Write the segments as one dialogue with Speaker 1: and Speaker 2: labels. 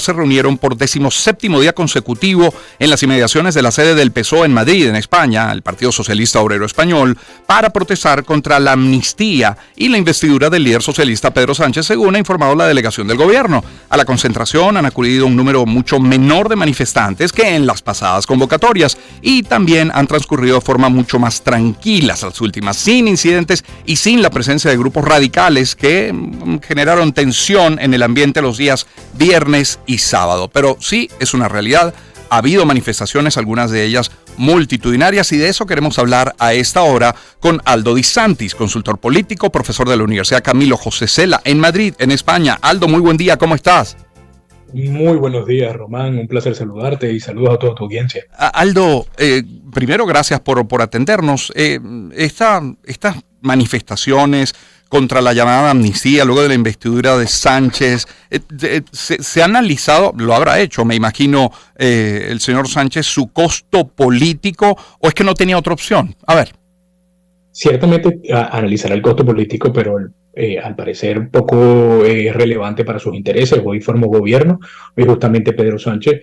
Speaker 1: se reunieron por 17º día consecutivo en las inmediaciones de la sede del PSOE en Madrid, en España, el Partido Socialista Obrero Español, para protestar contra la amnistía y la investidura del líder socialista Pedro Sánchez, según ha informado la delegación del gobierno. A la concentración han acudido un número mucho menor de manifestantes que en las pasadas convocatorias y también han transcurrido de forma mucho más tranquila las últimas, sin incidentes y sin la presencia de grupos radicales que generaron tensión en el ambiente los días viernes y sábado. Pero sí, es una realidad. Ha habido manifestaciones, algunas de ellas multitudinarias, y de eso queremos hablar a esta hora con Aldo Di Santis, consultor político, profesor de la Universidad Camilo José Cela en Madrid, en España. Aldo, muy buen día, ¿cómo estás?
Speaker 2: Muy buenos días, Román. Un placer saludarte y saludos a toda tu audiencia.
Speaker 1: Aldo, primero gracias por atendernos. Estas manifestaciones contra la llamada amnistía, luego de la investidura de Sánchez, se ha analizado, lo habrá hecho, me imagino, el señor Sánchez, su costo político, o es que no tenía otra opción. A ver.
Speaker 2: Ciertamente analizará el costo político, pero al parecer poco relevante para sus intereses. Hoy formó gobierno, hoy justamente Pedro Sánchez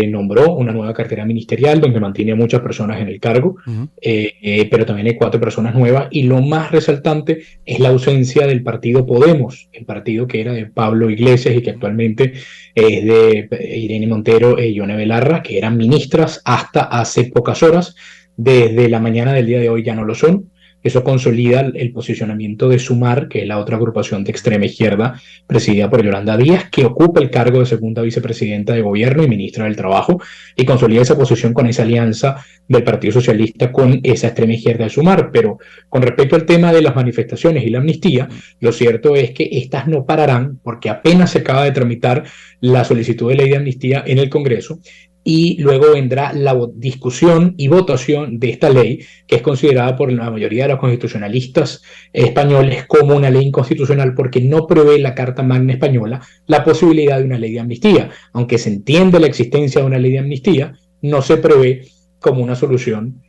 Speaker 2: nombró una nueva cartera ministerial donde mantiene a muchas personas en el cargo, pero también hay 4 personas nuevas, y lo más resaltante es la ausencia del partido Podemos, el partido que era de Pablo Iglesias y que actualmente es de Irene Montero y Yone Belarra, que eran ministras hasta hace pocas horas. Desde la mañana del día de hoy ya no lo son. Eso consolida el posicionamiento de Sumar, que es la otra agrupación de extrema izquierda presidida por Yolanda Díaz, que ocupa el cargo de segunda vicepresidenta de gobierno y ministra del Trabajo, y consolida esa posición con esa alianza del Partido Socialista con esa extrema izquierda de Sumar. Pero con respecto al tema de las manifestaciones y la amnistía, lo cierto es que estas no pararán, porque apenas se acaba de tramitar la solicitud de ley de amnistía en el Congreso, y luego vendrá la discusión y votación de esta ley, que es considerada por la mayoría de los constitucionalistas españoles como una ley inconstitucional, porque no prevé la Carta Magna Española la posibilidad de una ley de amnistía. Aunque se entiende la existencia de una ley de amnistía, no se prevé como una solución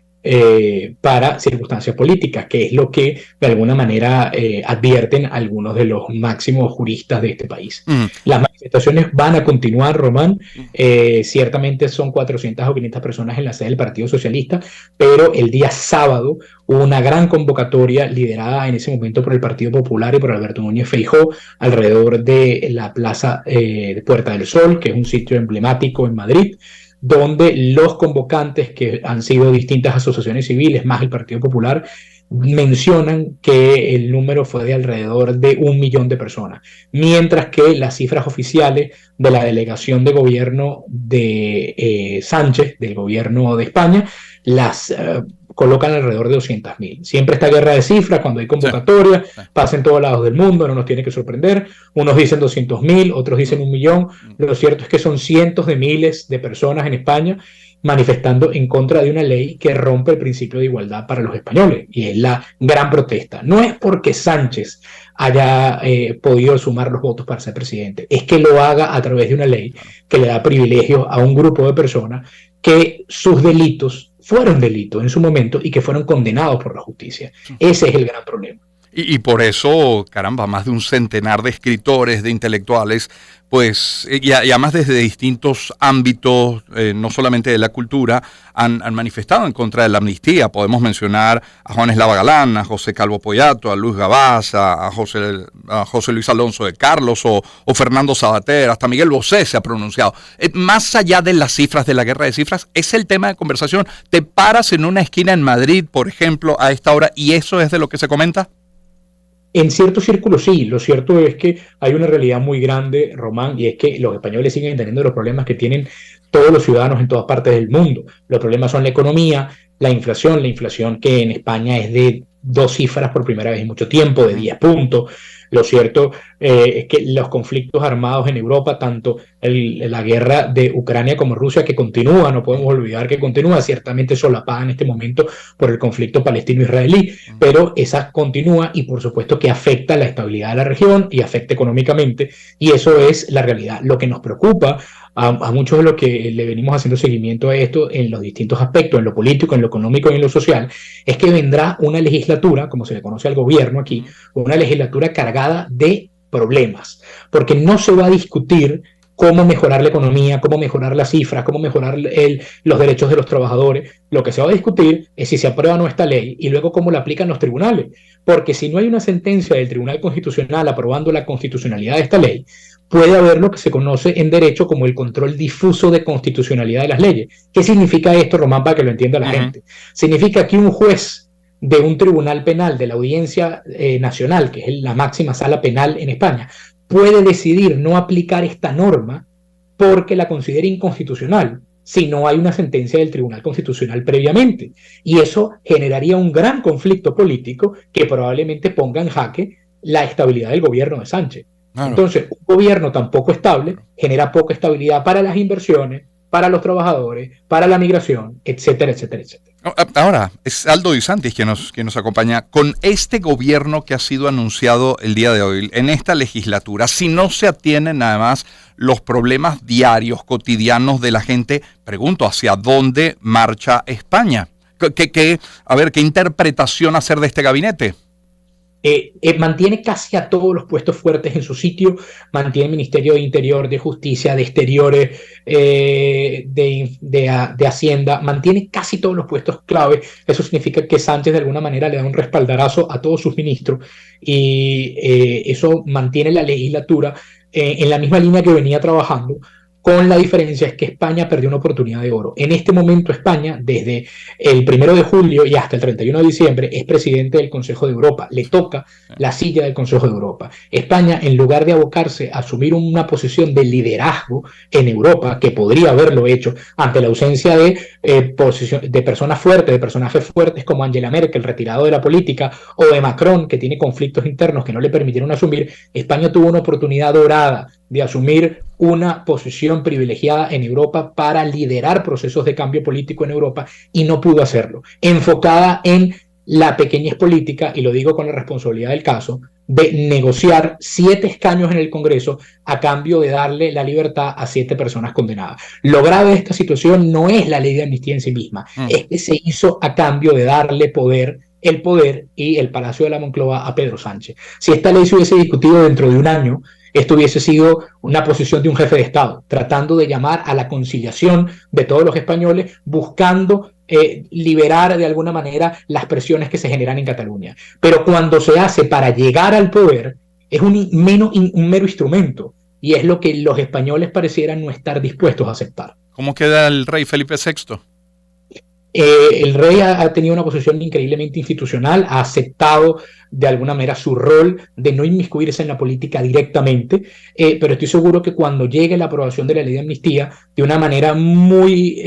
Speaker 2: para circunstancias políticas, que es lo que de alguna manera advierten algunos de los máximos juristas de este país. Las manifestaciones van a continuar, Román. Ciertamente son 400 o 500 personas en la sede del Partido Socialista, pero el día sábado hubo una gran convocatoria liderada en ese momento por el Partido Popular y por Alberto Núñez Feijóo alrededor de la plaza de Puerta del Sol, que es un sitio emblemático en Madrid, donde los convocantes, que han sido distintas asociaciones civiles, más el Partido Popular, mencionan que el número fue de alrededor de 1 millón de personas, mientras que las cifras oficiales de la delegación de gobierno de Sánchez, del gobierno de España, las colocan alrededor de 200.000. Siempre esta guerra de cifras, cuando hay convocatoria, pasa en todos lados del mundo, no nos tiene que sorprender. Unos dicen 200.000, otros dicen 1 millón. Lo cierto es que son cientos de miles de personas en España manifestando en contra de una ley que rompe el principio de igualdad para los españoles, y es la gran protesta. No es porque Sánchez haya podido sumar los votos para ser presidente, es que lo haga a través de una ley que le da privilegios a un grupo de personas que sus delitos fueron delitos en su momento y que fueron condenados por la justicia. Ese es el gran problema.
Speaker 1: Y por eso, caramba, más de un centenar de escritores, de intelectuales, pues, y además desde distintos ámbitos, no solamente de la cultura, han manifestado en contra de la amnistía. Podemos mencionar a Juan Eslava Galán, a José Calvo Poyato, a Luis Gabás, a José Luis Alonso de Carlos o Fernando Sabater, hasta Miguel Bosé se ha pronunciado. Más allá de las cifras, de la guerra de cifras, es el tema de conversación. ¿Te paras en una esquina en Madrid, por ejemplo, a esta hora, y eso es de lo que se comenta?
Speaker 2: En ciertos círculos sí, lo cierto es que hay una realidad muy grande, Román, y es que los españoles siguen teniendo los problemas que tienen todos los ciudadanos en todas partes del mundo. Los problemas son la economía, la inflación que en España es de 2 cifras por primera vez en mucho tiempo, de 10 puntos. Lo cierto es que los conflictos armados en Europa, tanto la guerra de Ucrania como Rusia, que continúa, no podemos olvidar que continúa, ciertamente solapada en este momento por el conflicto palestino-israelí, pero esa continúa y por supuesto que afecta la estabilidad de la región y afecta económicamente, y eso es la realidad. Lo que nos preocupa a muchos de los que le venimos haciendo seguimiento a esto en los distintos aspectos, en lo político, en lo económico y en lo social, es que vendrá una legislatura, como se le conoce al gobierno aquí, una legislatura cargada de problemas, porque no se va a discutir cómo mejorar la economía, cómo mejorar las cifras, cómo mejorar los derechos de los trabajadores. Lo que se va a discutir es si se aprueba o no esta ley y luego cómo la aplican los tribunales. Porque si no hay una sentencia del Tribunal Constitucional aprobando la constitucionalidad de esta ley, puede haber lo que se conoce en derecho como el control difuso de constitucionalidad de las leyes. ¿Qué significa esto, Román, para que lo entienda la gente? Significa que un juez de un tribunal penal de la Audiencia Nacional, que es la máxima sala penal en España, puede decidir no aplicar esta norma porque la considera inconstitucional si no hay una sentencia del Tribunal Constitucional previamente. Y eso generaría un gran conflicto político que probablemente ponga en jaque la estabilidad del gobierno de Sánchez. Claro. Entonces, un gobierno tan poco estable genera poca estabilidad para las inversiones, para los trabajadores, para la migración, etcétera, etcétera, etcétera.
Speaker 1: Ahora, es Aldo Di Santis quien nos acompaña. Con este gobierno que ha sido anunciado el día de hoy, en esta legislatura, si no se atienden además los problemas diarios, cotidianos de la gente, pregunto, ¿hacia dónde marcha España? A ver, ¿qué interpretación hacer de este gabinete?
Speaker 2: Mantiene casi a todos los puestos fuertes en su sitio, mantiene el Ministerio de Interior, de Justicia, de Exteriores, de Hacienda, mantiene casi todos los puestos clave. Eso significa que Sánchez de alguna manera le da un respaldarazo a todos sus ministros y eso mantiene la legislatura en la misma línea que venía trabajando, con la diferencia es que España perdió una oportunidad de oro. En este momento España, desde el 1 de julio y hasta el 31 de diciembre, es presidente del Consejo de Europa. Le toca la silla del Consejo de Europa. España, en lugar de abocarse a asumir una posición de liderazgo en Europa, que podría haberlo hecho ante la ausencia de personas fuertes, de personajes fuertes como Angela Merkel, retirado de la política, o de Macron, que tiene conflictos internos que no le permitieron asumir, España tuvo una oportunidad dorada de asumir una posición privilegiada en Europa para liderar procesos de cambio político en Europa y no pudo hacerlo. Enfocada en la pequeñez política, y lo digo con la responsabilidad del caso, de negociar 7 escaños en el Congreso a cambio de darle la libertad a 7 personas condenadas. Lo grave de esta situación no es la ley de amnistía en sí misma, es que se hizo a cambio de darle el poder y el Palacio de la Moncloa a Pedro Sánchez. Si esta ley se hubiese discutido dentro de un año, esto hubiese sido una posición de un jefe de Estado, tratando de llamar a la conciliación de todos los españoles, buscando liberar de alguna manera las presiones que se generan en Cataluña. Pero cuando se hace para llegar al poder, es un mero instrumento, y es lo que los españoles parecieran no estar dispuestos a aceptar.
Speaker 1: ¿Cómo queda el rey Felipe VI?
Speaker 2: El rey ha tenido una posición increíblemente institucional, ha aceptado de alguna manera su rol de no inmiscuirse en la política directamente, pero estoy seguro que cuando llegue la aprobación de la ley de amnistía, de una manera muy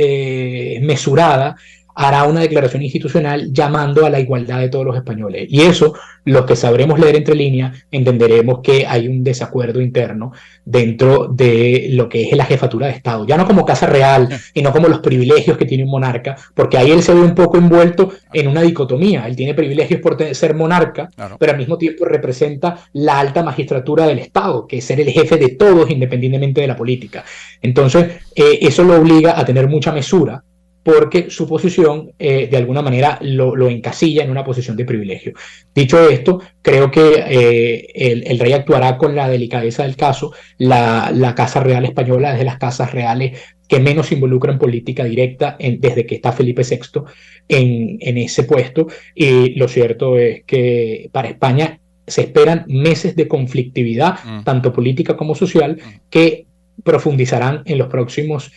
Speaker 2: mesurada, hará una declaración institucional llamando a la igualdad de todos los españoles. Y eso, los que sabremos leer entre líneas, entenderemos que hay un desacuerdo interno dentro de lo que es la jefatura de Estado. Ya no como casa real, y no como los privilegios que tiene un monarca, porque ahí él se ve un poco envuelto en una dicotomía. Él tiene privilegios por ser monarca, claro, pero al mismo tiempo representa la alta magistratura del Estado, que es ser el jefe de todos independientemente de la política. Entonces, eso lo obliga a tener mucha mesura, porque su posición de alguna manera lo encasilla en una posición de privilegio. Dicho esto, creo que el rey actuará con la delicadeza del caso. La Casa Real Española es de las casas reales que menos se involucra en política directa desde que está Felipe VI en ese puesto, y lo cierto es que para España se esperan meses de conflictividad, tanto política como social, que profundizarán en las próximas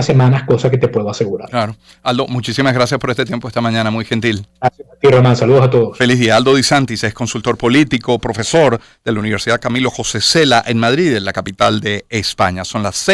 Speaker 2: semanas, cosa que te puedo asegurar.
Speaker 1: Claro. Aldo, muchísimas gracias por este tiempo esta mañana, muy gentil.
Speaker 2: Gracias a ti, Román, saludos a todos.
Speaker 1: Feliz día. Aldo Di Santis es consultor político, profesor de la Universidad Camilo José Cela en Madrid, en la capital de España. Son las 6.